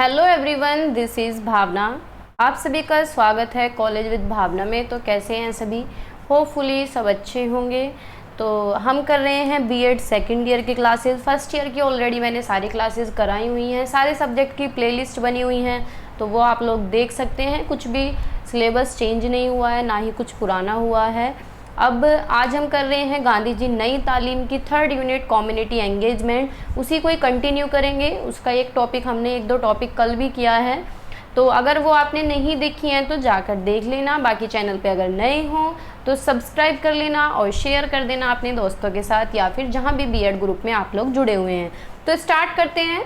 Hello everyone, this is भावना। आप सभी का स्वागत है कॉलेज विद भावना में। तो कैसे हैं सभी? होपफुली सब अच्छे होंगे। तो हम कर रहे हैं बीएड सेकंड ईयर की क्लासेस। फर्स्ट ईयर की ऑलरेडी मैंने सारी क्लासेस कराई हुई हैं, सारे सब्जेक्ट की प्लेलिस्ट बनी हुई हैं, तो वो आप लोग देख सकते हैं। कुछ भी सिलेबस चेंज नहीं हुआ है, ना ही कुछ पुराना हुआ है। अब आज हम कर रहे हैं गांधी जी नई तालीम की थर्ड यूनिट कम्युनिटी एंगेजमेंट, उसी को ही कंटिन्यू करेंगे। उसका एक टॉपिक हमने एक दो टॉपिक कल भी किया है, तो अगर वो आपने नहीं देखी हैं तो जाकर देख लेना। बाकी चैनल पे अगर नए हों तो सब्सक्राइब कर लेना और शेयर कर देना अपने दोस्तों के साथ, या फिर जहाँ भी बीएड ग्रुप में आप लोग जुड़े हुए हैं। तो स्टार्ट करते हैं।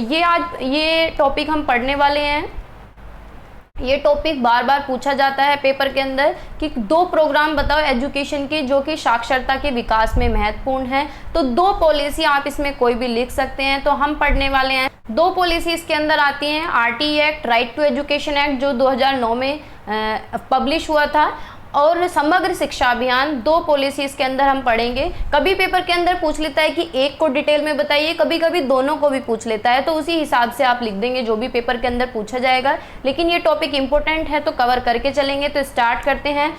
ये टॉपिक हम पढ़ने वाले हैं। ये टॉपिक बार बार पूछा जाता है पेपर के अंदर कि दो प्रोग्राम बताओ एजुकेशन के जो कि साक्षरता के विकास में महत्वपूर्ण है। तो दो पॉलिसी आप इसमें कोई भी लिख सकते हैं। तो हम पढ़ने वाले हैं, दो पॉलिसी इसके अंदर आती हैं। RTE act, right to education act, जो 2009 में पब्लिश हुआ था, और समग्र शिक्षा अभियान। दो पॉलिसी इसके अंदर हम पढ़ेंगे। कभी पेपर के अंदर पूछ लेता है कि एक को डिटेल में बताइए, कभी कभी दोनों को भी पूछ लेता है, तो उसी हिसाब से आप लिख देंगे जो भी पेपर के अंदर पूछा जाएगा। लेकिन ये टॉपिक इंपॉर्टेंट है तो कवर करके चलेंगे। तो स्टार्ट करते हैं।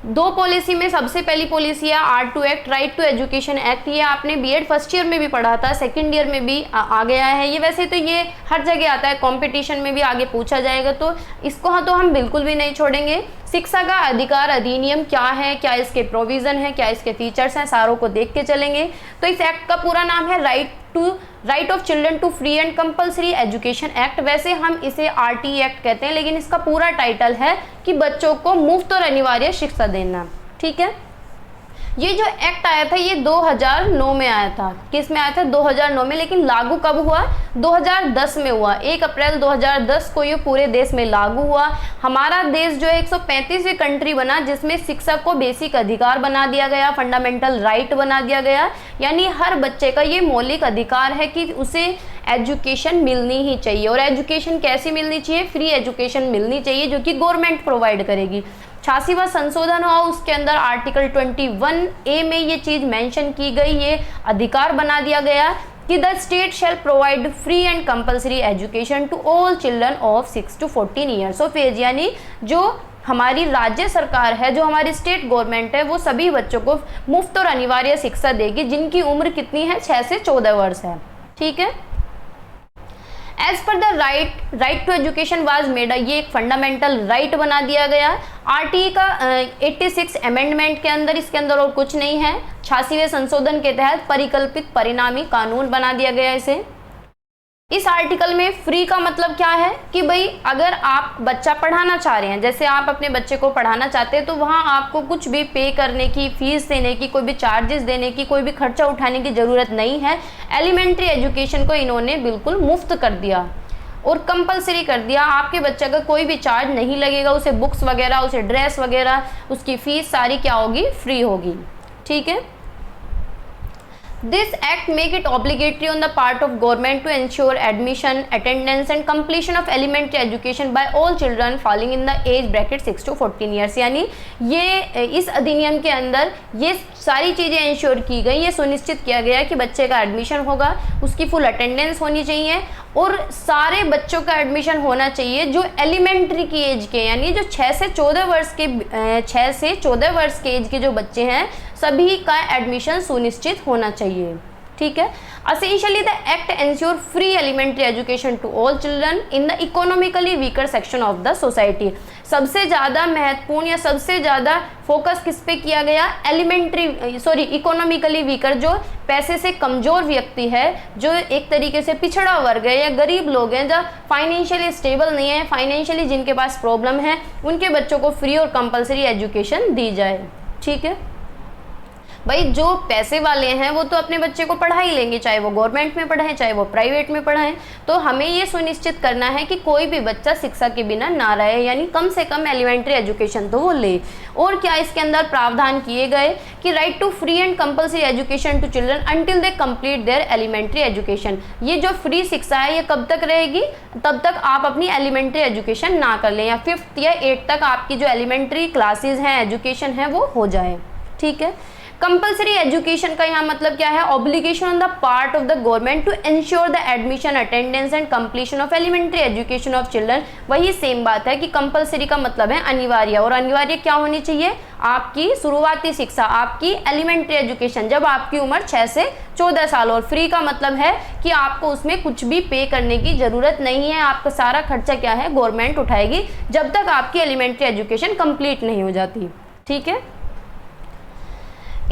दो पॉलिसी में सबसे पहली पॉलिसी है R2 act, right to education act. ये आपने बीएड फर्स्ट ईयर में भी पढ़ा था, सेकंड ईयर में भी आ गया है ये। वैसे तो ये हर जगह आता है, कंपटीशन में भी आगे पूछा जाएगा, तो इसको तो हम बिल्कुल भी नहीं छोड़ेंगे। शिक्षा का अधिकार अधिनियम क्या है, क्या इसके प्रोविजन है, क्या इसके फीचर्स हैं, सारों को देख के चलेंगे। तो इस एक्ट का पूरा नाम है right of children to free and compulsory education act. वैसे हम इसे आरटीई एक्ट कहते हैं, लेकिन इसका पूरा टाइटल है कि बच्चों को मुफ्त और अनिवार्य शिक्षा देना। ठीक है। ये जो एक्ट आया था ये 2009 में आया था। किस में आया था? 2009 में। लेकिन लागू कब हुआ? 2010 में हुआ। 1 अप्रैल 2010 को ये पूरे देश में लागू हुआ। हमारा देश जो है 135वीं कंट्री बना जिसमें शिक्षा को बेसिक अधिकार बना दिया गया, फंडामेंटल राइट बना दिया गया। यानी हर बच्चे का ये मौलिक अधिकार है कि उसे एजुकेशन मिलनी ही चाहिए। और एजुकेशन कैसी मिलनी चाहिए? फ्री एजुकेशन मिलनी चाहिए, जो कि गवर्नमेंट प्रोवाइड करेगी। 86वां संशोधन हुआ, उसके अंदर आर्टिकल 21A में ये चीज मेंशन की गई, ये अधिकार बना दिया गया कि the state shall provide free and compulsory education to all children of 6 to 14 years of age. यानी जो हमारी राज्य सरकार है, जो हमारी स्टेट गवर्नमेंट है, वो सभी बच्चों को मुफ्त और अनिवार्य शिक्षा देगी जिनकी उम्र कितनी है? 6 से 14 वर्ष है। ठीक है। As per the right to education was made, ये एक फंडामेंटल राइट बना दिया गया। आरटीई का 86 अमेंडमेंट के अंदर, इसके अंदर और कुछ नहीं है। 86वें संशोधन के तहत परिकल्पित परिणामी कानून बना दिया गया इसे। इस आर्टिकल में फ्री का मतलब क्या है कि भाई अगर आप बच्चा पढ़ाना चाह रहे हैं, जैसे आप अपने बच्चे को पढ़ाना चाहते हैं, तो वहाँ आपको कुछ भी पे करने की, फीस देने की, कोई भी चार्जेस देने की, कोई भी खर्चा उठाने की ज़रूरत नहीं है। एलिमेंट्री एजुकेशन को इन्होंने बिल्कुल मुफ्त कर दिया और कंपलसरी कर दिया। आपके बच्चे का कोई भी चार्ज नहीं लगेगा, उसे बुक्स वगैरह, उसे ड्रेस वगैरह, उसकी फीस सारी क्या होगी? फ्री होगी। ठीक है। This act make it obligatory on the part of government to ensure admission, attendance and completion of elementary education by all children falling in the age bracket 6 to 14 years। यानी ये इस अधिनियम के अंदर ये सारी चीज़ें इंश्योर की गई, ये सुनिश्चित किया गया कि बच्चे का एडमिशन होगा, उसकी फुल अटेंडेंस होनी चाहिए और सारे बच्चों का एडमिशन होना चाहिए जो एलिमेंट्री की एज के, यानी जो 6 से 14 वर्ष के एज के जो बच्चे हैं, सभी का एडमिशन सुनिश्चित होना चाहिए। ठीक है। Essentially the act ensure free elementary education to all children in the economically weaker section of the society। सबसे ज़्यादा महत्वपूर्ण या सबसे ज़्यादा फोकस किस पे किया गया? इकोनॉमिकली वीकर, जो पैसे से कमज़ोर व्यक्ति है, जो एक तरीके से पिछड़ा वर्ग है या गरीब लोग हैं, जो फाइनेंशियली स्टेबल नहीं है, फाइनेंशियली जिनके पास प्रॉब्लम है, उनके बच्चों को फ्री और कंपलसरी एजुकेशन दी जाए। ठीक है। भाई जो पैसे वाले हैं वो तो अपने बच्चे को पढ़ा ही लेंगे, चाहे वो गवर्नमेंट में पढ़ाएं चाहे वो प्राइवेट में पढ़ाएं। तो हमें ये सुनिश्चित करना है कि कोई भी बच्चा शिक्षा के बिना ना रहे, यानी कम से कम एलिमेंट्री एजुकेशन तो वो ले। और क्या इसके अंदर प्रावधान किए गए कि right to free and compulsory education to children until they complete their elementary education. ये जो फ्री शिक्षा है ये कब तक रहेगी? तब तक आप अपनी एलिमेंट्री एजुकेशन ना कर लें, या 5th या 8th तक आपकी जो एलिमेंट्री क्लासेज हैं, एजुकेशन है, वो हो जाए। ठीक है। कंपलसरी एजुकेशन का यहाँ मतलब क्या है, obligation on the part of the government to ensure the admission, attendance and completion of elementary education of children. वही सेम बात है कि कंपलसरी का मतलब है अनिवार्य, और अनिवार्य क्या होनी चाहिए, आपकी शुरुआती शिक्षा, आपकी एलिमेंट्री एजुकेशन जब आपकी उम्र 6 से 14 साल। और फ्री का मतलब है कि आपको उसमें कुछ भी पे करने की जरूरत नहीं है, आपका सारा खर्चा क्या है गवर्नमेंट उठाएगी जब तक आपकी एलिमेंट्री एजुकेशन कंप्लीट नहीं हो जाती। ठीक है,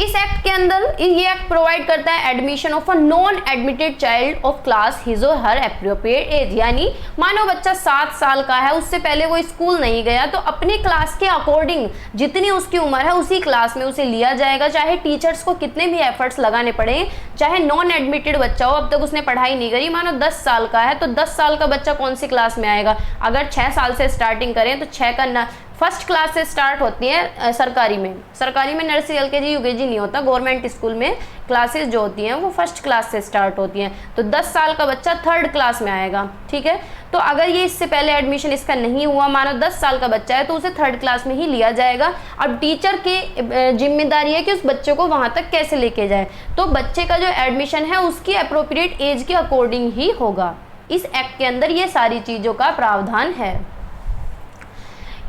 इस एक्ट के अंदर ये एक्ट प्रोवाइड करता है admission of a non admitted child of class his और हर एप्रोप्रिएट एज, यानी मानो बच्चा 7 साल का है, उससे पहले वो स्कूल नहीं गया, तो अपनी क्लास के अकॉर्डिंग जितनी उसकी उम्र है उसी क्लास में उसे लिया जाएगा, चाहे टीचर्स को कितने भी एफर्ट्स लगाने पड़े, चाहे नॉन एडमिटेड बच्चा हो, अब तक उसने पढ़ाई नहीं करी, मानो 10 साल का है, तो 10 साल का बच्चा कौन सी क्लास में आएगा, अगर 6 साल से स्टार्टिंग करें तो 6 का फर्स्ट क्लास से स्टार्ट होती है सरकारी में नर्सरी एलकेजी यूकेजी नहीं होता, गवर्नमेंट स्कूल में क्लासेस जो होती हैं वो फर्स्ट क्लास से स्टार्ट होती हैं, तो 10 साल का बच्चा 3rd क्लास में आएगा। ठीक है, तो अगर ये इससे पहले एडमिशन इसका नहीं हुआ, मानो 10 साल का बच्चा है, तो उसे 3rd क्लास में ही लिया जाएगा। अब टीचर की जिम्मेदारी है कि उस बच्चे को वहां तक कैसे लेके जाए, तो बच्चे का जो एडमिशन है उसकी अप्रोप्रिएट एज के अकॉर्डिंग ही होगा। इस एक्ट के अंदर ये सारी चीजों का प्रावधान है।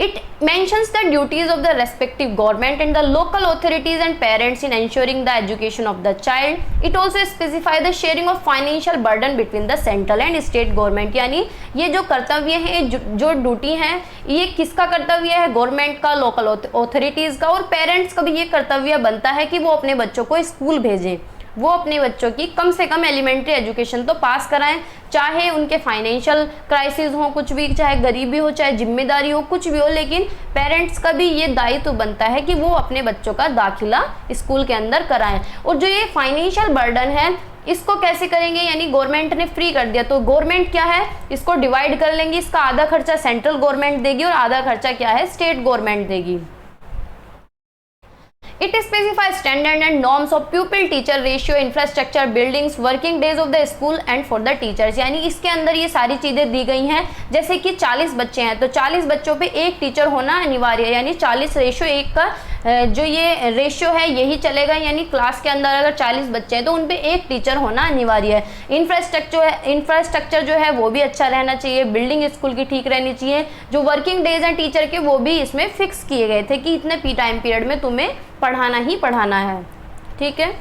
It mentions the duties of the respective government and the local authorities and parents in ensuring the education of the child. It also specifies the sharing of financial burden between the central and state government, यानी ये जो कर्तव्य है, जो duty है, ये किसका कर्तव्य है, गवर्नमेंट का, लोकल ऑथोरिटीज का, और पेरेंट्स का भी ये कर्तव्य बनता है कि वो अपने बच्चों को स्कूल भेजें, वो अपने बच्चों की कम से कम एलिमेंट्री एजुकेशन तो पास कराएं, चाहे उनके फाइनेंशियल क्राइसिस हो, कुछ भी, चाहे गरीबी हो, चाहे जिम्मेदारी हो, कुछ भी हो, लेकिन पेरेंट्स का भी ये दायित्व बनता है कि वो अपने बच्चों का दाखिला स्कूल के अंदर कराएं। और जो ये फाइनेंशियल बर्डन है इसको कैसे करेंगे, यानी गवर्नमेंट ने फ्री कर दिया, तो गवर्नमेंट क्या है इसको डिवाइड कर लेंगी, इसका आधा खर्चा सेंट्रल गवर्नमेंट देगी और आधा खर्चा क्या है स्टेट गवर्नमेंट देगी। It specifies standard and norms of pupil-teacher ratio, infrastructure, buildings, working days of the school and for the teachers, यानी इसके अंदर ये सारी चीज़ें दी गई हैं। जैसे कि 40 बच्चे हैं तो 40 बच्चों पे एक टीचर होना अनिवार्य है, यानी 40:1 का जो ये रेशियो है यही चलेगा, यानी क्लास के अंदर अगर 40 बच्चे हैं तो उन पे एक टीचर होना अनिवार्य है। इंफ्रास्ट्रक्चर जो है वो भी अच्छा रहना चाहिए, बिल्डिंग स्कूल की ठीक रहनी चाहिए, जो वर्किंग डेज हैं टीचर के वो भी इसमें फिक्स किए गए थे कि इतने टाइम पीरियड में तुम्हें पढ़ाना ही पढ़ाना है। ठीक है,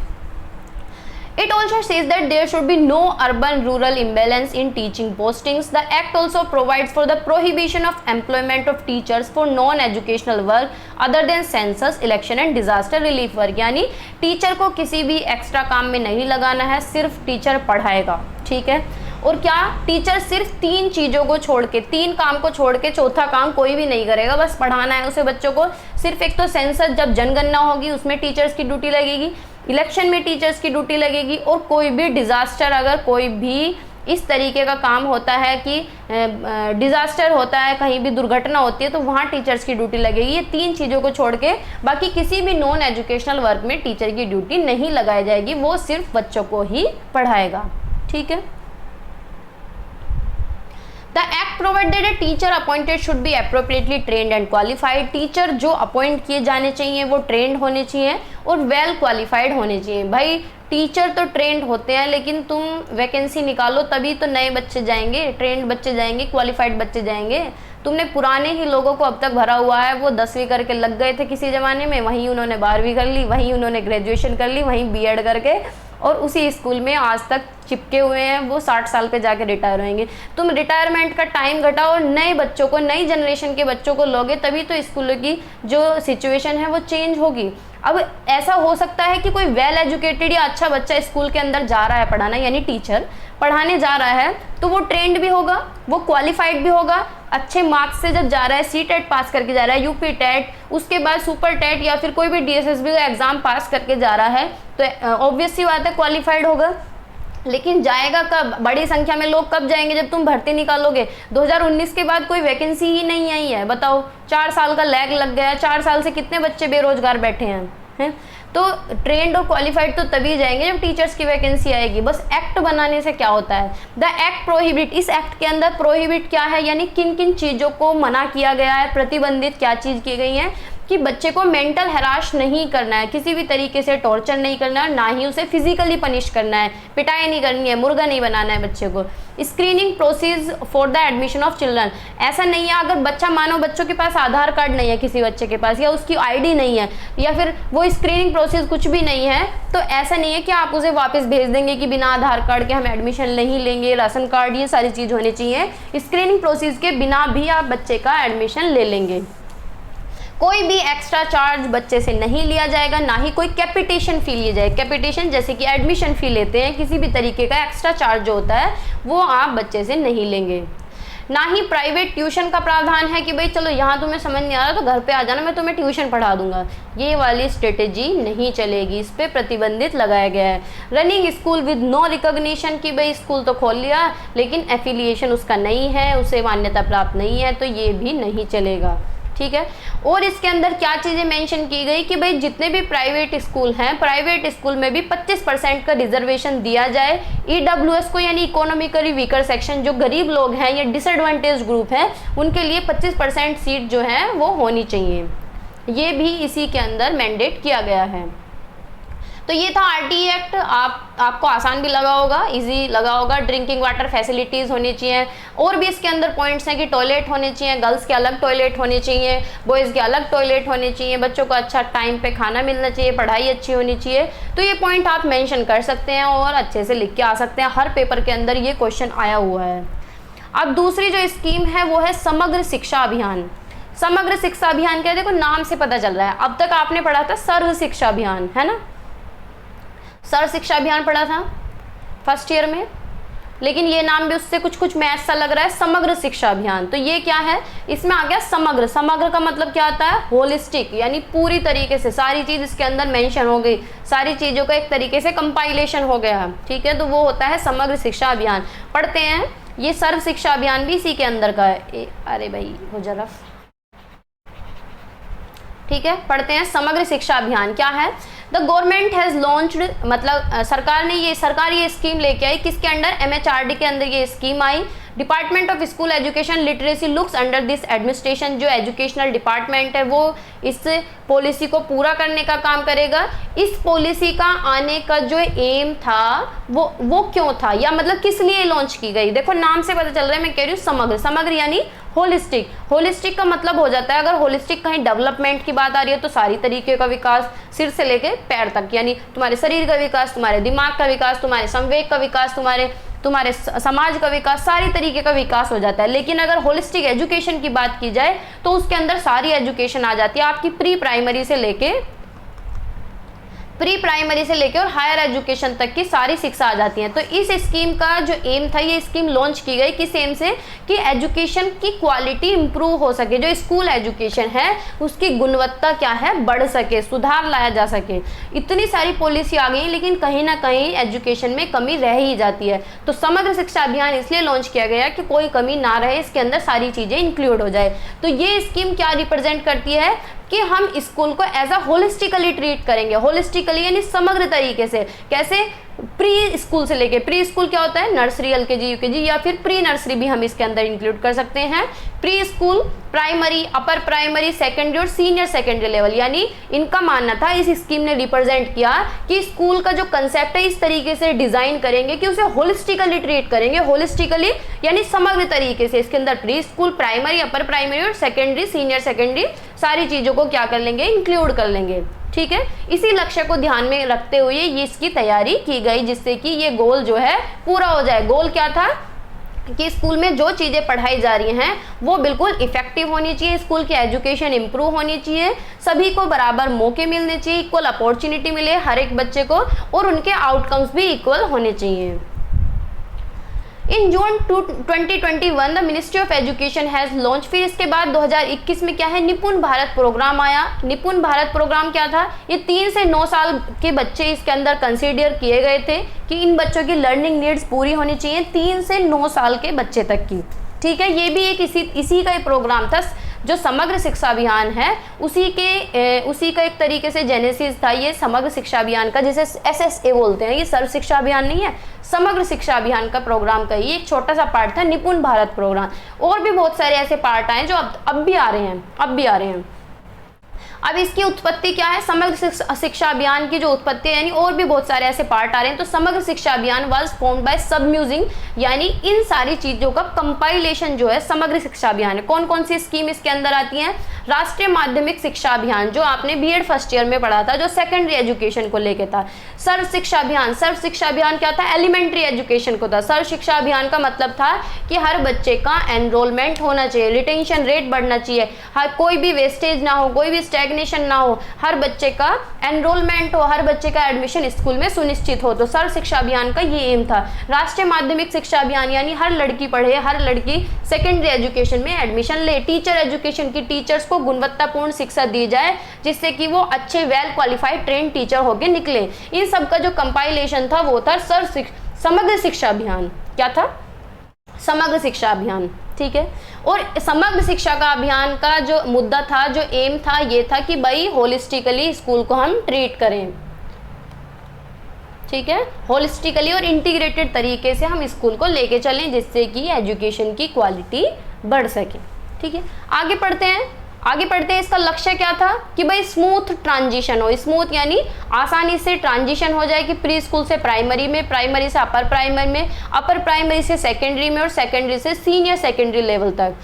It also says that there should be no urban-rural imbalance in teaching postings. The Act also provides for the prohibition of employment of teachers for non-educational work other than census, election and disaster relief work. यानी teacher को किसी भी extra काम में नहीं लगाना है, सिर्फ टीचर पढ़ाएगा। ठीक है, और क्या टीचर सिर्फ 3 चीज़ों को छोड़ के, 3 काम को छोड़ के चौथा काम कोई भी नहीं करेगा, बस पढ़ाना है उसे बच्चों को। सिर्फ एक तो सेंसस, जब जनगणना होगी उसमें टीचर्स की ड्यूटी लगेगी, इलेक्शन में टीचर्स की ड्यूटी लगेगी, और कोई भी डिज़ास्टर, अगर कोई भी इस तरीके का काम होता है कि डिज़ास्टर होता है, कहीं भी दुर्घटना होती है, तो वहाँ टीचर्स की ड्यूटी लगेगी। ये 3 चीज़ों को छोड़ के बाकी किसी भी नॉन एजुकेशनल वर्क में टीचर की ड्यूटी नहीं लगाई जाएगी, वो सिर्फ बच्चों को ही पढ़ाएगा। ठीक है, The Act provides that a teacher appointed should be appropriately trained and qualified. Teacher जो अपॉइंट किए जाने चाहिए वो ट्रेंड होने चाहिए और वेल क्वालिफाइड होने चाहिए। भाई टीचर तो ट्रेंड होते हैं, लेकिन तुम वैकेंसी निकालो तभी तो नए बच्चे जाएंगे, ट्रेंड बच्चे जाएंगे, क्वालिफाइड बच्चे जाएंगे। तुमने पुराने ही लोगों को अब तक भरा हुआ है, वो 10वीं करके लग गए थे किसी ज़माने में, वहीं उन्होंने 12वीं कर ली, वहीं उन्होंने ग्रेजुएशन कर ली, वहीं बीएड करके, और उसी स्कूल में आज तक चिपके हुए हैं, वो 60 साल पे जाके रिटायर होंगे। तुम रिटायरमेंट का टाइम घटाओ और नए बच्चों को, नई जनरेशन के बच्चों को लोगे, तभी तो स्कूलों की जो सिचुएशन है वो चेंज होगी। अब ऐसा हो सकता है कि कोई वेल एजुकेटेड या अच्छा बच्चा स्कूल के अंदर जा रहा है पढ़ाना, यानी टीचर पढ़ाने जा रहा है, तो वो ट्रेंड भी होगा, वो क्वालिफाइड भी होगा, अच्छे मार्क्स से जब जा रहा है, सीटेट पास करके जा रहा है, यूपी टेट, उसके बाद सुपर टेट या फिर कोई भी डीएसएसबी का एग्जाम पास करके जा रहा है, तो ऑब्वियस सी बात है क्वालिफाइड होगा। लेकिन जाएगा कब, बड़ी संख्या में लोग कब जाएंगे, जब तुम भर्ती निकालोगे। 2019 के बाद कोई वैकेंसी ही नहीं आई है, बताओ, 4 साल का लैग लग गया, 4 साल से कितने बच्चे बेरोजगार बैठे हैं। तो ट्रेंड और क्वालिफाइड तो तभी जाएंगे जब टीचर्स की वैकेंसी आएगी। बस एक्ट बनाने से क्या होता है, द एक्ट प्रोहिबिट, इस एक्ट के अंदर प्रोहिबिट क्या है, यानी किन किन चीज़ों को मना किया गया है, प्रतिबंधित क्या चीज़ की गई है, कि बच्चे को मेंटल हैरास नहीं करना है, किसी भी तरीके से टॉर्चर नहीं करना है, ना ही उसे फिजिकली पनिश करना है, पिटाई नहीं करनी है, मुर्गा नहीं बनाना है बच्चे को। Screening process for the admission of children, ऐसा नहीं है अगर बच्चा, मानो बच्चों के पास आधार कार्ड नहीं है किसी बच्चे के पास, या उसकी आईडी नहीं है, या फिर वो स्क्रीनिंग प्रोसेस कुछ भी नहीं है, तो ऐसा नहीं है कि आप उसे वापस भेज देंगे कि बिना आधार कार्ड के हम एडमिशन नहीं लेंगे, राशन कार्ड, ये सारी चीज़ होनी चाहिए। स्क्रीनिंग प्रोसेस के बिना भी आप बच्चे का एडमिशन ले लेंगे। कोई भी एक्स्ट्रा चार्ज बच्चे से नहीं लिया जाएगा, ना ही कोई कैपिटेशन फी लिया जाएगा। कैपिटेशन जैसे कि एडमिशन फी लेते हैं, किसी भी तरीके का एक्स्ट्रा चार्ज जो होता है वो आप बच्चे से नहीं लेंगे। ना ही प्राइवेट ट्यूशन का प्रावधान है कि भाई चलो यहाँ तुम्हें समझ नहीं आ रहा तो घर पे आ जाना, मैं तुम्हें ट्यूशन पढ़ा दूंगा, ये वाली स्ट्रेटेजी नहीं चलेगी, इस पर प्रतिबंधित लगाया गया है। Running school with no recognition, कि भाई स्कूल तो खोल लिया लेकिन एफिलिएशन उसका नहीं है, उसे मान्यता प्राप्त नहीं है, तो ये भी नहीं चलेगा, ठीक है। और इसके अंदर क्या चीज़ें मेंशन की गई कि भाई जितने भी प्राइवेट स्कूल हैं, प्राइवेट स्कूल में भी 25% का रिजर्वेशन दिया जाए ईडब्ल्यूएस को, यानी इकोनॉमिकली वीकर सेक्शन, जो गरीब लोग हैं या डिसएडवांटेज ग्रुप हैं, उनके लिए 25% सीट जो है वो होनी चाहिए। ये भी इसी के अंदर मैंडेट किया गया है। तो ये था आरटीई एक्ट, आपको आसान भी लगा होगा, इजी लगा होगा। ड्रिंकिंग वाटर फैसिलिटीज़ होनी चाहिए, और भी इसके अंदर पॉइंट्स हैं कि टॉयलेट होने चाहिए, गर्ल्स के अलग टॉयलेट होने चाहिए, बॉयज़ के अलग टॉयलेट होने चाहिए, बच्चों को अच्छा टाइम पे खाना मिलना चाहिए, पढ़ाई अच्छी होनी चाहिए। तो ये पॉइंट आप मेंशन कर सकते हैं और अच्छे से लिख के आ सकते हैं, हर पेपर के अंदर ये क्वेश्चन आया हुआ है। अब दूसरी जो स्कीम है वो है समग्र शिक्षा अभियान। समग्र शिक्षा अभियान क्या है, देखो नाम से पता चल रहा है, अब तक आपने पढ़ा था सर्व शिक्षा अभियान, है ना, सर्व शिक्षा अभियान पढ़ा था फर्स्ट ईयर में, लेकिन ये नाम भी उससे कुछ कुछ मैच सा लग रहा है, समग्र शिक्षा अभियान। तो ये क्या है, इसमें आ गया समग्र। समग्र का मतलब क्या आता है, होलिस्टिक, यानी पूरी तरीके से सारी चीज इसके अंदर मेंशन हो गई, सारी चीजों का एक तरीके से कंपाइलेशन हो गया, ठीक है, तो वो होता है समग्र शिक्षा अभियान। पढ़ते हैं, ये सर्व शिक्षा अभियान भी इसी के अंदर का है। अरे भाई हो जरा, ठीक है, पढ़ते हैं समग्र शिक्षा अभियान क्या है। द गवर्नमेंट हैज़ लॉन्च्ड, मतलब सरकार ने ये स्कीम लेके आई, किसके अंडर, एमएचआरडी के अंदर ये scheme I. Department of school education literacy looks under this administration, जो एजुकेशनल डिपार्टमेंट है वो इस पॉलिसी को पूरा करने का काम करेगा। इस पॉलिसी का आने का जो एम था वो क्यों था, या मतलब किस लिए लॉन्च की गई। देखो नाम से पता चल रहा है, मैं कह रही हूँ समग्र। समग्र यानी होलिस्टिक। होलिस्टिक का मतलब हो जाता है, अगर होलिस्टिक कहीं डेवलपमेंट की बात आ रही है तो सारी तरीके का विकास, सिर से लेके पैर तक, यानी तुम्हारे शरीर का विकास, तुम्हारे दिमाग का विकास, तुम्हारे संवेग का विकास, तुम्हारे समाज का विकास, सारी तरीके का विकास हो जाता है। लेकिन अगर होलिस्टिक एजुकेशन की बात की जाए तो उसके अंदर सारी एजुकेशन आ जाती है, आपकी प्री प्राइमरी से लेके और हायर एजुकेशन तक की सारी शिक्षा आ जाती है। तो इस स्कीम का जो एम था, ये स्कीम लॉन्च की गई किस एम से, कि एजुकेशन की क्वालिटी इंप्रूव हो सके, जो स्कूल एजुकेशन है उसकी गुणवत्ता क्या है, बढ़ सके, सुधार लाया जा सके। इतनी सारी पॉलिसी आ गई लेकिन कहीं ना कहीं एजुकेशन में कमी रह ही जाती है। तो समग्र शिक्षा अभियान इसलिए लॉन्च किया गया कि कोई कमी ना रहे, इसके अंदर सारी चीज़ें इंक्लूड हो जाए। तो ये स्कीम क्या रिप्रेजेंट करती है कि हम स्कूल को एज अ होलिस्टिकली ट्रीट करेंगे। होलिस्टिकली यानी समग्र तरीके से, कैसे, प्री स्कूल से लेके, प्री स्कूल क्या होता है, नर्सरी, एलकेजी, यूकेजी, या फिर प्री नर्सरी भी हम इसके अंदर इंक्लूड कर सकते हैं। Pre school, primary, upper primary, secondary और सीनियर सेकेंडरी लेवल, यानी इनका मानना था, इस स्कीम ने रिप्रेजेंट किया कि स्कूल का जो कंसेप्ट है इस तरीके से डिजाइन करेंगे कि उसे होलिस्टिकली ट्रीट करेंगे। होलिस्टिकली यानी समग्र तरीके से, इसके अंदर pre school, primary, upper primary और सेकेंडरी, सीनियर सेकेंडरी, सारी चीजों को क्या कर लेंगे, इंक्लूड कर लेंगे, ठीक है। इसी लक्ष्य को ध्यान में रखते हुए ये इसकी तैयारी की गई, जिससे कि ये गोल जो है पूरा हो जाए। गोल क्या था कि स्कूल में जो चीज़ें पढ़ाई जा रही हैं वो बिल्कुल इफेक्टिव होनी चाहिए, स्कूल की एजुकेशन इंप्रूव होनी चाहिए, सभी को बराबर मौके मिलने चाहिए, इक्वल अपॉर्चुनिटी मिले हर एक बच्चे को, और उनके आउटकम्स भी इक्वल होने चाहिए। इन जून 2021 the ministry of education has launch, फिर इसके बाद 2021 में क्या है, निपुण भारत प्रोग्राम आया। निपुण भारत प्रोग्राम क्या था, ये 3 से 9 साल के बच्चे इसके अंदर कंसीडर किए गए थे कि इन बच्चों की लर्निंग नीड्स पूरी होनी चाहिए, 3 से 9 साल के बच्चे तक की, ठीक है। ये भी एक इसी का एक प्रोग्राम था, जो समग्र शिक्षा अभियान है उसी का एक तरीके से जेनेसिस था ये समग्र शिक्षा अभियान का, जिसे SSA बोलते हैं। ये सर्व शिक्षा अभियान नहीं है, समग्र शिक्षा अभियान का प्रोग्राम का ये एक छोटा सा पार्ट था, निपुण भारत प्रोग्राम। और भी बहुत सारे ऐसे पार्ट आए जो अब भी आ रहे हैं। अब इसकी उत्पत्ति क्या है, समग्र शिक्षा अभियान की जो उत्पत्ति है, यानी और भी बहुत सारे ऐसे पार्ट आ रहे हैं। तो समग्र शिक्षा अभियान वाज फॉर्म्ड बाय सबम्यूजिंग, यानी इन सारी चीजों का कंपाइलेशन जो है समग्र शिक्षा अभियान है। कौन कौन सी स्कीम इसके अंदर आती है, राष्ट्रीय माध्यमिक शिक्षा अभियान जो आपने बीएड फर्स्ट ईयर में पढ़ा था, जो सेकेंडरी एजुकेशन को लेके था। सर्व शिक्षा अभियान, सर्व शिक्षा अभियान क्या था, एलिमेंट्री एजुकेशन को था। सर्व शिक्षा अभियान का मतलब था कि हर बच्चे का एनरोलमेंट होना चाहिए, रिटेंशन रेट बढ़ना चाहिए, हर कोई भी वेस्टेज ना हो, कोई भी स्टैग्नेशन ना हो, हर बच्चे का एनरोलमेंट हो, हर बच्चे का एडमिशन स्कूल में सुनिश्चित हो। तो सर्व शिक्षा अभियान का ये एम था। राष्ट्रीय माध्यमिक शिक्षा अभियान यानी हर लड़की पढ़े, हर लड़की सेकेंडरी एजुकेशन में एडमिशन ले। टीचर एजुकेशन की टीचर्स को गुणवत्तापूर्ण शिक्षा दी जाए जिससे कि वो अच्छे वेल क्वालिफाइड ट्रेन टीचर होके निकले। इन सब का जो कंपाइलेशन था वो था समग्र शिक्षा अभियान। क्या था, समग्र शिक्षा अभियान। ठीक है, और समग्र शिक्षा का अभियान का जो मुद्दा था, जो एम था, ये था कि भाई होलिस्टिकली स्कूल को हम ट्रीट करें। ठीक है, होलिस्टिकली और इंटीग्रेटेड तरीके से हम स्कूल को लेके चलें जिससे कि एजुकेशन की क्वालिटी बढ़ सके। ठीक है, आगे पढ़ते हैं। इसका लक्ष्य क्या था कि भाई स्मूथ ट्रांजिशन हो, स्मूथ यानी आसानी से ट्रांजिशन हो जाए कि प्री स्कूल से प्राइमरी में, प्राइमरी से अपर प्राइमरी में, अपर प्राइमरी से सेकेंडरी में और सेकेंडरी से सीनियर सेकेंडरी लेवल तक।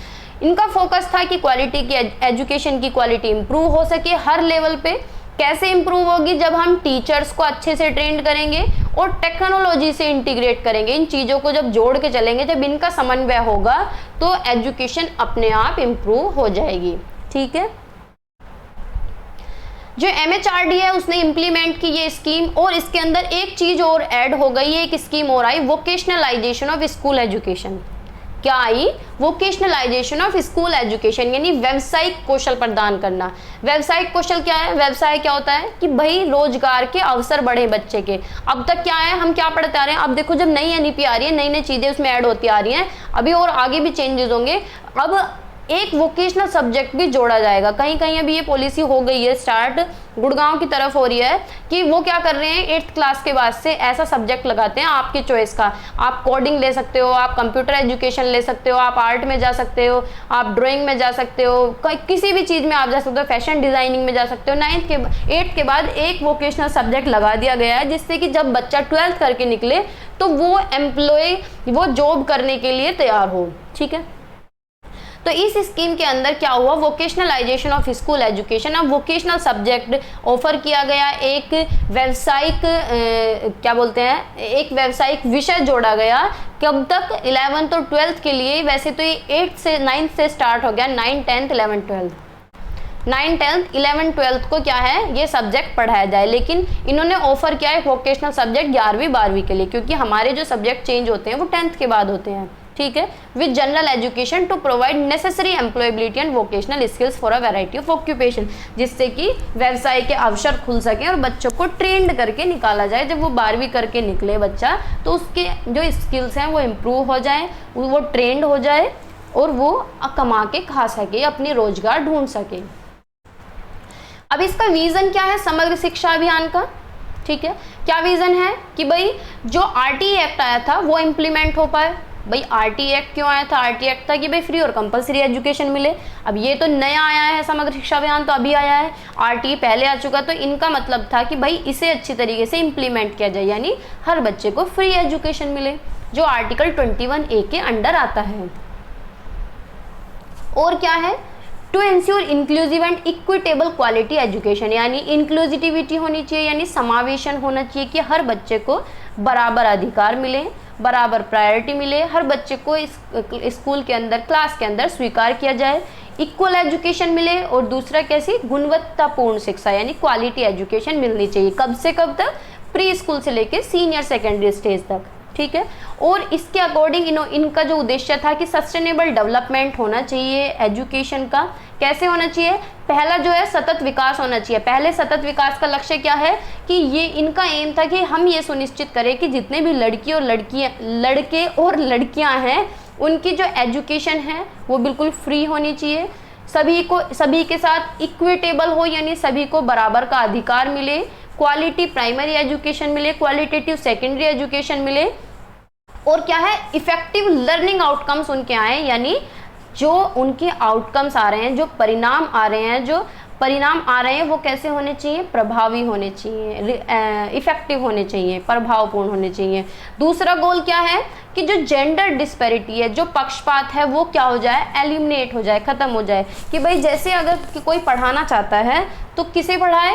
इनका फोकस था कि क्वालिटी की एजुकेशन की क्वालिटी इंप्रूव हो सके हर लेवल पे। कैसे इंप्रूव होगी, जब हम टीचर्स को अच्छे से ट्रेन करेंगे और टेक्नोलॉजी से इंटीग्रेट करेंगे। इन चीज़ों को जब जोड़ के चलेंगे, जब इनका समन्वय होगा तो एजुकेशन अपने आप इंप्रूव हो जाएगी। ठीक है, जो MHRD है उसने इम्प्लीमेंट की ये स्कीम, और इसके अंदर एक चीज और ऐड हो गई है, एक स्कीम और आई, वोकेशनलाइजेशन ऑफ स्कूल एजुकेशन। क्या आई, वोकेशनलाइजेशन ऑफ स्कूल एजुकेशन, यानी व्यावसायिक कौशल प्रदान करना। व्यावसायिक कौशल क्या है, व्यवसाय क्या होता है कि भाई रोजगार के अवसर बढ़े बच्चे के। अब तक क्या है, हम क्या पढ़ते आ रहे हैं, अब देखो जब नई NEP आ रही है, नई नई चीजें उसमें ऐड होती आ रही हैं, अभी और आगे भी चेंजेस होंगे। अब एक वोकेशनल सब्जेक्ट भी जोड़ा जाएगा। कहीं कहीं अभी ये पॉलिसी हो गई है स्टार्ट, गुड़गांव की तरफ हो रही है कि वो क्या कर रहे हैं, 8th क्लास के बाद से ऐसा सब्जेक्ट लगाते हैं आपकी चॉइस का। आप कोडिंग ले सकते हो, आप कंप्यूटर एजुकेशन ले सकते हो, आप आर्ट में जा सकते हो, आप ड्राइंग में जा सकते हो, किसी भी चीज़ में आप जा सकते हो, फैशन डिजाइनिंग में जा सकते हो। 8th के बाद एक वोकेशनल सब्जेक्ट लगा दिया गया है जिससे कि जब बच्चा 12th करके निकले तो वो एम्प्लॉय, वो जॉब करने के लिए तैयार हो। ठीक है, तो इस स्कीम के अंदर क्या हुआ, वोकेशनलाइजेशन ऑफ स्कूल एजुकेशन। अब वोकेशनल सब्जेक्ट ऑफर किया गया, एक व्यावसायिक क्या बोलते हैं, एक व्यावसायिक विषय जोड़ा गया। कब तक, 11th और 12th के लिए। वैसे तो ये 8th से 9th से स्टार्ट हो गया, 9, 10, 11, 12, 9, 10, 11, 12 को क्या है, ये सब्जेक्ट पढ़ाया जाए। लेकिन इन्होंने ऑफर किया है वोकेशनल सब्जेक्ट 11वीं 12वीं के लिए, क्योंकि हमारे जो सब्जेक्ट चेंज होते हैं वो 10th के बाद होते हैं। ठीक है, with general education to provide necessary employability and vocational skills for a variety of occupation, जिससे कि व्यवसाय के अवसर खुल सके और बच्चों को ट्रेंड करके निकाला जाए। जब वो 12वीं करके निकले बच्चा, तो उसके जो स्किल्स हैं वो इम्प्रूव हो जाए, वो ट्रेंड हो जाए और वो कमा के खा सके, अपनी रोजगार ढूंढ सके। अब इसका विजन क्या है समग्र शिक्षा अभियान का। ठीक है, क्या विजन है कि भाई जो RTE एक्ट आया था वो इम्प्लीमेंट हो पाए। भाई RTE एक्ट क्यों आया था, RTE एक्ट था कि भाई फ्री और कंपलसरी एजुकेशन मिले। अब ये तो नया आया है, समग्र शिक्षा अभियान तो अभी आया है, RTE पहले आ चुका। तो इनका मतलब था कि भाई इसे अच्छी तरीके से इम्प्लीमेंट किया जाए, यानी हर बच्चे को फ्री एजुकेशन मिले, जो आर्टिकल 21A के अंडर आता है। और क्या है, to ensure inclusive and equitable quality education, यानी इंक्लूसिविटी होनी चाहिए, यानी समावेशन होना चाहिए कि हर बच्चे को बराबर अधिकार मिले, बराबर प्रायोरिटी मिले, हर बच्चे को इस स्कूल के अंदर, क्लास के अंदर स्वीकार किया जाए, इक्वल एजुकेशन मिले। और दूसरा कैसी, गुणवत्तापूर्ण शिक्षा, यानी क्वालिटी एजुकेशन मिलनी चाहिए। कब से कब तक, प्री स्कूल से लेकर सीनियर सेकेंडरी स्टेज तक। ठीक है, और इसके अकॉर्डिंग इनका जो उद्देश्य था कि सस्टेनेबल डेवलपमेंट होना चाहिए एजुकेशन का। कैसे होना चाहिए, पहला जो है सतत विकास होना चाहिए। पहले सतत विकास का लक्ष्य क्या है कि ये इनका एम था कि हम ये सुनिश्चित करें कि जितने भी लड़के और लड़कियां हैं उनकी जो एजुकेशन है वो बिल्कुल फ्री होनी चाहिए, सभी के साथ इक्विटेबल हो, यानी सभी को बराबर का अधिकार मिले, क्वालिटी प्राइमरी एजुकेशन मिले, क्वालिटेटिव सेकेंडरी एजुकेशन मिले। और क्या है, इफेक्टिव लर्निंग आउटकम्स उनके आए, यानी जो उनके आउटकम्स आ रहे हैं, जो परिणाम आ रहे हैं, जो परिणाम आ रहे हैं वो कैसे होने चाहिए, प्रभावी होने चाहिए, इफेक्टिव होने चाहिए, प्रभावपूर्ण होने चाहिए। दूसरा गोल क्या है कि जो जेंडर डिस्पैरिटी है, जो पक्षपात है, वो क्या हो जाए, एलिमिनेट हो जाए, खत्म हो जाए। कि भाई जैसे अगर कोई पढ़ाना चाहता है तो किसे पढ़ाए,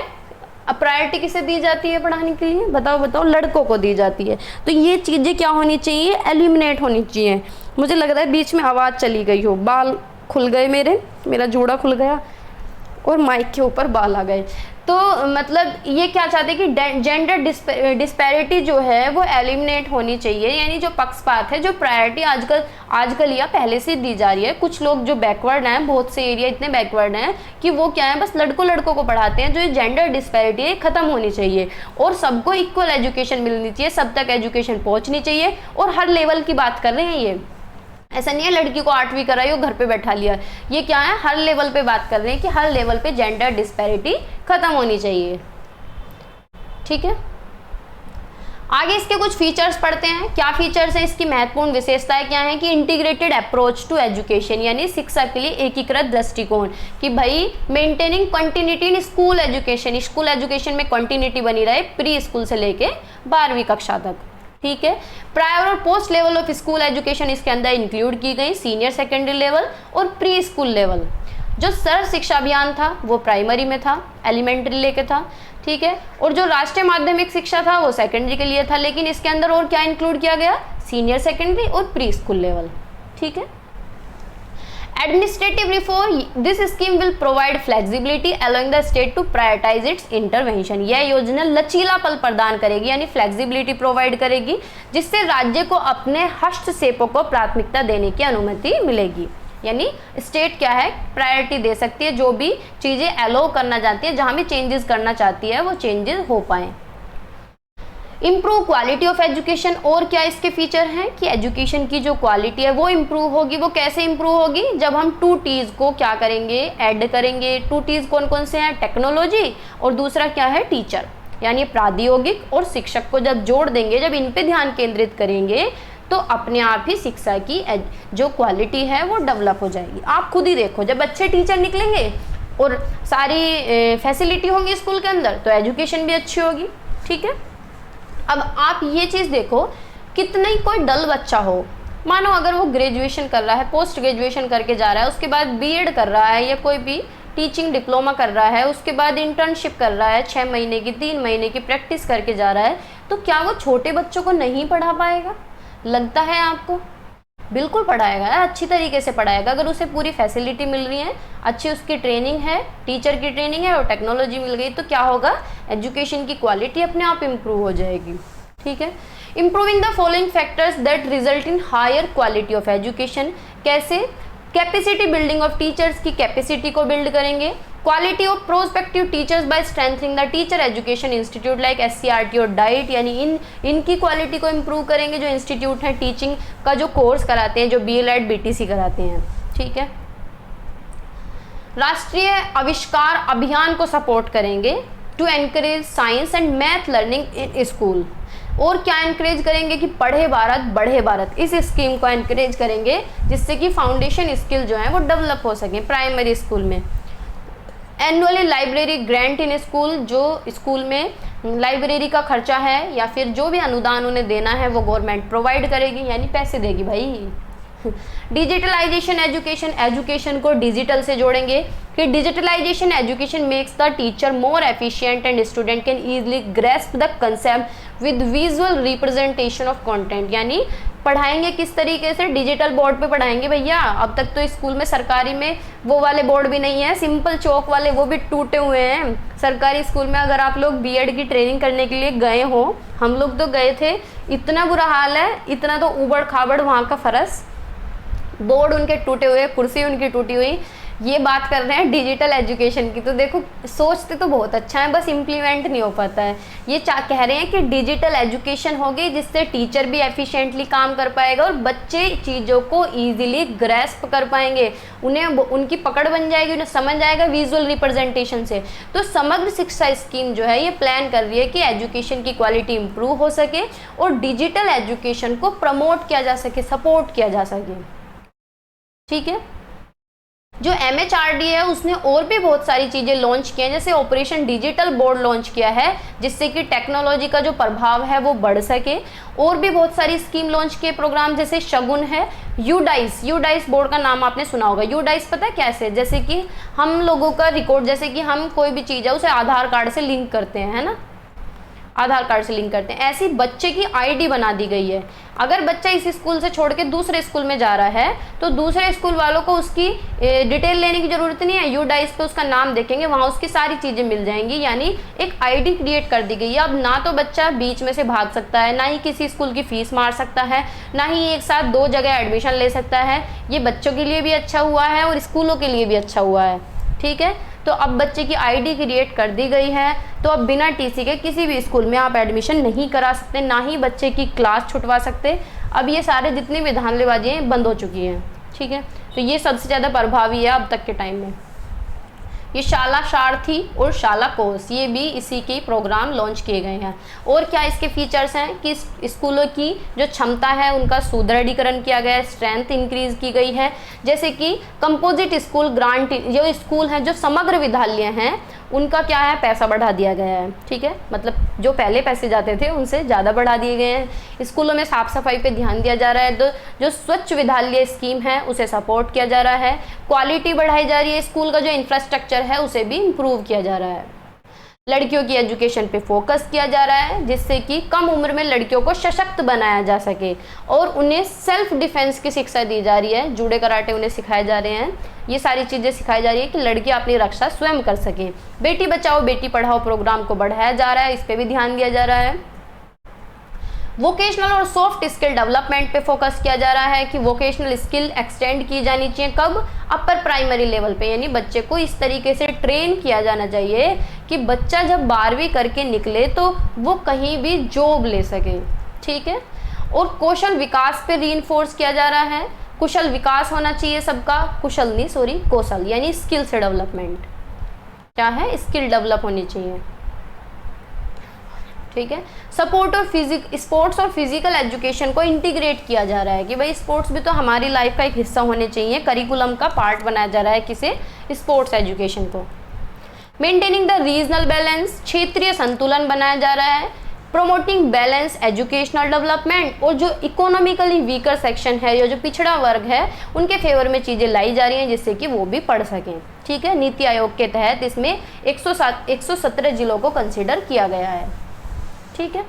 प्रायोरिटी किसे दी जाती है पढ़ाने के लिए, बताओ, लड़कों को दी जाती है। तो ये चीज़ें क्या होनी चाहिए, एलिमिनेट होनी चाहिए। मुझे लग रहा है बीच में आवाज़ चली गई हो, बाल खुल गए, मेरा जूड़ा खुल गया और माइक के ऊपर बाल आ गए। तो मतलब ये क्या चाहते हैं कि जेंडर डिस्पैरिटी जो है वो एलिमिनेट होनी चाहिए, यानी जो पक्षपात है, जो प्रायोरिटी आजकल या पहले से दी जा रही है। कुछ लोग जो बैकवर्ड हैं, बहुत से एरिया इतने बैकवर्ड हैं कि वो क्या है, बस लड़कों को पढ़ाते हैं। जो ये जेंडर डिस्पैरिटी है खत्म होनी चाहिए और सबको इक्वल एजुकेशन मिलनी चाहिए, सब तक एजुकेशन पहुँचनी चाहिए। और हर लेवल की बात कर रहे हैं, ये ऐसा नहीं है लड़की को 8वीं कराई और घर पे बैठा लिया। ये क्या है, हर लेवल पे बात कर रहे हैं कि हर लेवल पे जेंडर डिस्पैरिटी खत्म होनी चाहिए। ठीक है, आगे इसके कुछ फीचर्स पढ़ते हैं। क्या फीचर्स है, इसकी महत्वपूर्ण विशेषताएं क्या है कि इंटीग्रेटेड अप्रोच टू एजुकेशन, यानी शिक्षा के लिए एकीकृत दृष्टिकोण। कि भाई maintaining continuity in school education में कंटिन्यूटी बनी रहे, प्री स्कूल से लेके 12वीं कक्षा तक। ठीक है, प्रायर और post level of school education इसके अंदर इंक्लूड की गई, सीनियर सेकेंडरी लेवल और प्री स्कूल लेवल। जो सर्व शिक्षा अभियान था वो प्राइमरी में था, एलिमेंट्री लेके था। ठीक है, और जो राष्ट्रीय माध्यमिक शिक्षा था वो सेकेंडरी के लिए था, लेकिन इसके अंदर और क्या इंक्लूड किया गया, सीनियर सेकेंडरी और प्री स्कूल लेवल। ठीक है, administrative reform, this scheme will provide flexibility allowing the state to prioritise its intervention. यह योजना लचीलापन प्रदान करेगी, यानी फ्लेक्सिबिलिटी प्रोवाइड करेगी, जिससे राज्य को अपने हस्तक्षेपों को प्राथमिकता देने की अनुमति मिलेगी। यानी स्टेट क्या है, प्रायोरिटी दे सकती है, जो भी चीजें अलाउ करना चाहती है, जहां भी चेंजेस करना चाहती है वो चेंजेस हो पाए। इम्प्रूव क्वालिटी ऑफ एजुकेशन, और क्या इसके फीचर हैं कि एजुकेशन की जो क्वालिटी है वो इम्प्रूव होगी। वो कैसे इम्प्रूव होगी, जब हम 2 T's को क्या करेंगे, ऐड करेंगे। 2 T's कौन कौन से हैं, टेक्नोलॉजी और दूसरा क्या है, टीचर, यानी प्राद्योगिक और शिक्षक को जब जोड़ देंगे, जब इन पे ध्यान केंद्रित करेंगे तो अपने आप ही शिक्षा की जो क्वालिटी है वो डेवलप हो जाएगी। आप खुद ही देखो, जब अच्छे टीचर निकलेंगे और सारी फैसिलिटी होंगी स्कूल के अंदर तो एजुकेशन भी अच्छी होगी। ठीक है, अब आप ये चीज़ देखो, कितना ही कोई डल बच्चा हो, मानो अगर वो ग्रेजुएशन कर रहा है, पोस्ट ग्रेजुएशन करके जा रहा है, उसके बाद बीएड कर रहा है या कोई भी टीचिंग डिप्लोमा कर रहा है, उसके बाद इंटर्नशिप कर रहा है, 6 महीने की 3 महीने की प्रैक्टिस करके जा रहा है, तो क्या वो छोटे बच्चों को नहीं पढ़ा पाएगा? लगता है आपको? बिल्कुल पढ़ाएगा, अच्छी तरीके से पढ़ाएगा। अगर उसे पूरी फैसिलिटी मिल रही है, अच्छी उसकी ट्रेनिंग है, टीचर की ट्रेनिंग है और टेक्नोलॉजी मिल गई, तो क्या होगा, एजुकेशन की क्वालिटी अपने आप इम्प्रूव हो जाएगी। ठीक है, improving the following factors that result in higher quality of education. कैसे, कैपेसिटी बिल्डिंग ऑफ टीचर्स की कैपेसिटी को बिल्ड करेंगे। Quality of prospective teachers by strengthening the teacher education institute like SCRT और डाइट, यानी इनकी क्वालिटी को improve करेंगे, जो इंस्टीट्यूट है टीचिंग का जो कोर्स कराते हैं, जो BLED BTC कराते हैं। ठीक है, राष्ट्रीय आविष्कार अभियान को सपोर्ट करेंगे to encourage science and math learning in school. और क्या एनकरेज करेंगे कि पढ़े भारत बढ़े भारत, इस स्कीम को एनकरेज करेंगे जिससे कि फाउंडेशन स्किल जो है वो डेवलप हो सके प्राइमरी स्कूल में। Annually library grant in school, जो स्कूल में लाइब्रेरी का खर्चा है या फिर जो भी अनुदान उन्हें देना है वो गवर्नमेंट प्रोवाइड करेगी, यानी पैसे देगी भाई। डिजिटलाइजेशन एजुकेशन को डिजिटल से जोड़ेंगे कि digitalisation education makes the teacher more efficient and student can easily grasp the concept with visual representation of content. यानी पढ़ाएंगे किस तरीके से, डिजिटल बोर्ड पे पढ़ाएंगे भैया। अब तक तो स्कूल में सरकारी में वो वाले बोर्ड भी नहीं है, सिंपल चौक वाले, वो भी टूटे हुए हैं। सरकारी स्कूल में अगर आप लोग बीएड की ट्रेनिंग करने के लिए गए हो, हम लोग तो गए थे, इतना बुरा हाल है, इतना तो उबड़ खाबड़ वहाँ का फर्श, बोर्ड उनके टूटे हुए, कुर्सी उनकी टूटी हुई। ये बात कर रहे हैं डिजिटल एजुकेशन की, तो देखो सोचते तो बहुत अच्छा है, बस इम्प्लीमेंट नहीं हो पाता है। ये कह रहे हैं कि डिजिटल एजुकेशन होगी जिससे टीचर भी एफिशिएंटली काम कर पाएगा और बच्चे चीज़ों को इजीली ग्रेस्प कर पाएंगे, उन्हें उनकी पकड़ बन जाएगी, उन्हें समझ आएगा विजुअल रिप्रेजेंटेशन से। तो समग्र शिक्षा स्कीम जो है ये प्लान कर रही है कि एजुकेशन की क्वालिटी इंप्रूव हो सके और डिजिटल एजुकेशन को प्रमोट किया जा सके, सपोर्ट किया जा सके। ठीक है, जो MHRD है उसने और भी बहुत सारी चीज़ें लॉन्च की हैं, जैसे ऑपरेशन डिजिटल बोर्ड लॉन्च किया है जिससे कि टेक्नोलॉजी का जो प्रभाव है वो बढ़ सके। और भी बहुत सारी स्कीम लॉन्च किए प्रोग्राम, जैसे शगुन है, यूडाइस बोर्ड का नाम आपने सुना होगा। यूडाइस पता है कैसे, जैसे कि हम लोगों का रिकॉर्ड, जैसे कि हम कोई भी चीज़ है उसे आधार कार्ड से लिंक करते हैं, है ना, आधार कार्ड से लिंक करते हैं, ऐसी बच्चे की ID बना दी गई है। अगर बच्चा इस स्कूल से छोड़ के दूसरे स्कूल में जा रहा है तो दूसरे स्कूल वालों को उसकी डिटेल लेने की ज़रूरत नहीं है, यूडाइस पे उसका नाम देखेंगे, वहाँ उसकी सारी चीज़ें मिल जाएंगी, यानी एक ID क्रिएट कर दी गई है। अब ना तो बच्चा बीच में से भाग सकता है, ना ही किसी स्कूल की फ़ीस मार सकता है, ना ही एक साथ 2 जगह एडमिशन ले सकता है। ये बच्चों के लिए भी अच्छा हुआ है और स्कूलों के लिए भी अच्छा हुआ है, ठीक है। तो अब बच्चे की ID क्रिएट कर दी गई है, तो अब बिना TC के किसी भी स्कूल में आप एडमिशन नहीं करा सकते, ना ही बच्चे की क्लास छुटवा सकते। अब ये सारे जितनी भी धांधलेबाजी हैं बंद हो चुकी हैं, ठीक है। तो ये सबसे ज़्यादा प्रभावी है अब तक के टाइम में। ये शाला सारथी और शाला कोर्स, ये भी इसी के प्रोग्राम लॉन्च किए गए हैं। और क्या इसके फीचर्स हैं कि स्कूलों की जो क्षमता है उनका सुदृढ़ीकरण किया गया है, स्ट्रेंथ इंक्रीज की गई है। जैसे कि कंपोजिट स्कूल ग्रांट, जो स्कूल हैं जो समग्र विद्यालय हैं उनका क्या है, पैसा बढ़ा दिया गया है, ठीक है। मतलब जो पहले पैसे जाते थे उनसे ज़्यादा बढ़ा दिए गए हैं। स्कूलों में साफ़ सफाई पे ध्यान दिया जा रहा है, तो जो स्वच्छ विद्यालय स्कीम है उसे सपोर्ट किया जा रहा है। क्वालिटी बढ़ाई जा रही है, स्कूल का जो इंफ्रास्ट्रक्चर है उसे भी इम्प्रूव किया जा रहा है। लड़कियों की एजुकेशन पे फोकस किया जा रहा है जिससे कि कम उम्र में लड़कियों को सशक्त बनाया जा सके और उन्हें सेल्फ डिफेंस की शिक्षा दी जा रही है। जूडो कराटे उन्हें सिखाए जा रहे हैं, ये सारी चीज़ें सिखाई जा रही है कि लड़कियां अपनी रक्षा स्वयं कर सकें। बेटी बचाओ बेटी पढ़ाओ प्रोग्राम को बढ़ाया जा रहा है, इस पर भी ध्यान दिया जा रहा है। वोकेशनल और सॉफ्ट स्किल डेवलपमेंट पे फोकस किया जा रहा है कि वोकेशनल स्किल एक्सटेंड की जानी चाहिए, कब, अपर प्राइमरी लेवल पे, यानी बच्चे को इस तरीके से ट्रेन किया जाना चाहिए कि बच्चा जब 12वीं करके निकले तो वो कहीं भी जॉब ले सके, ठीक है। और कौशल विकास पे रीइंफोर्स किया जा रहा है, कुशल विकास होना चाहिए सबका, कुशल नहीं सॉरी कौशल, यानी स्किल से डेवलपमेंट, क्या है, स्किल डेवलप होनी चाहिए, ठीक है। सपोर्ट और स्पोर्ट्स और फिजिकल एजुकेशन को इंटीग्रेट किया जा रहा है कि भाई स्पोर्ट्स भी तो हमारी लाइफ का एक हिस्सा होने चाहिए, करिकुलम का पार्ट बनाया जा रहा है किसे, स्पोर्ट्स एजुकेशन को। मेंटेनिंग द रीजनल बैलेंस, क्षेत्रीय संतुलन बनाया जा रहा है। प्रोमोटिंग बैलेंस एजुकेशनल डेवलपमेंट, और जो इकोनॉमिकली वीकर सेक्शन है या जो पिछड़ा वर्ग है उनके फेवर में चीज़ें लाई जा रही हैं जिससे कि वो भी पढ़ सकें, ठीक है। नीति आयोग के तहत इसमें 117 जिलों को कंसिडर किया गया है, ठीक है।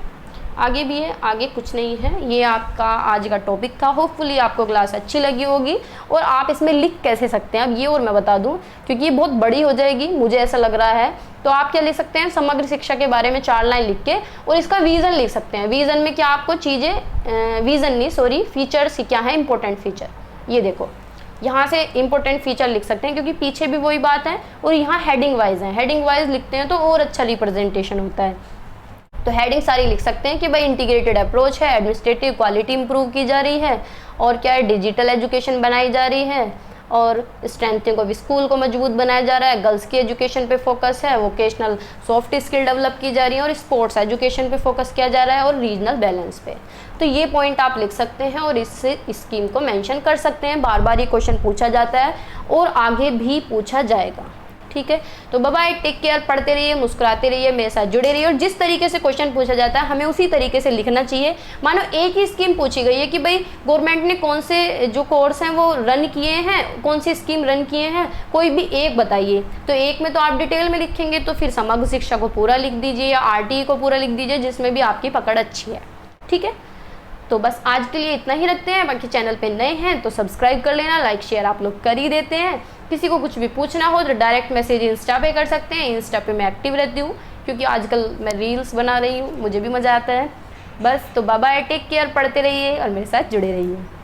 आगे भी है, आगे कुछ नहीं है, ये आपका आज का टॉपिक था। होपफुली आपको क्लास अच्छी लगी होगी। और आप इसमें लिख कैसे सकते हैं अब ये और मैं बता दूं, क्योंकि ये बहुत बड़ी हो जाएगी मुझे ऐसा लग रहा है। तो आप क्या लिख सकते हैं, समग्र शिक्षा के बारे में 4 लाइन लिख के और इसका विजन लिख सकते हैं। विजन में क्या आपको चीज़ें, विजन नहीं सॉरी फीचर्स क्या है, इंपॉर्टेंट फीचर, ये देखो यहाँ से इंपॉर्टेंट फीचर लिख सकते हैं क्योंकि पीछे भी वही बात है। और यहाँ हेडिंग वाइज है, हेडिंग वाइज लिखते हैं तो और अच्छा रिप्रेजेंटेशन होता है। तो हेडिंग सारी लिख सकते हैं कि भाई इंटीग्रेटेड अप्रोच है, एडमिनिस्ट्रेटिव क्वालिटी इंप्रूव की जा रही है, और क्या है, डिजिटल एजुकेशन बनाई जा रही है, और स्ट्रेंथिंग ऑफ स्कूल को मजबूत बनाया जा रहा है, गर्ल्स की एजुकेशन पे फोकस है, वोकेशनल सॉफ्ट स्किल डेवलप की जा रही है, और स्पोर्ट्स एजुकेशन पे फोकस किया जा रहा है, और रीजनल बैलेंस पे। तो ये पॉइंट आप लिख सकते हैं और इससे स्कीम को मेंशन कर सकते हैं। बार बार ये क्वेश्चन पूछा जाता है और आगे भी पूछा जाएगा, ठीक है। तो बाय बाय, टेक केयर, पढ़ते रहिए, मुस्कुराते रहिए, मेरे साथ जुड़े रहिए। और जिस तरीके से क्वेश्चन पूछा जाता है हमें उसी तरीके से लिखना चाहिए। मानो एक ही स्कीम पूछी गई है कि भाई गवर्नमेंट ने कौन से जो कोर्स हैं वो रन किए हैं, कौन सी स्कीम रन किए हैं, कोई भी एक बताइए। तो एक में तो आप डिटेल में लिखेंगे, तो फिर समग्र शिक्षा को पूरा लिख दीजिए या RTE को पूरा लिख दीजिए, जिसमें भी आपकी पकड़ अच्छी है, ठीक है। तो बस आज के लिए इतना ही रखते हैं। बाकी चैनल पे नए हैं तो सब्सक्राइब कर लेना, लाइक शेयर आप लोग कर ही देते हैं। किसी को कुछ भी पूछना हो तो डायरेक्ट मैसेज इंस्टा पे कर सकते हैं, इंस्टा पे मैं एक्टिव रहती हूँ क्योंकि आजकल मैं रील्स बना रही हूँ, मुझे भी मज़ा आता है। बस तो बाय बाय, टेक केयर, पढ़ते रहिए और मेरे साथ जुड़े रहिए।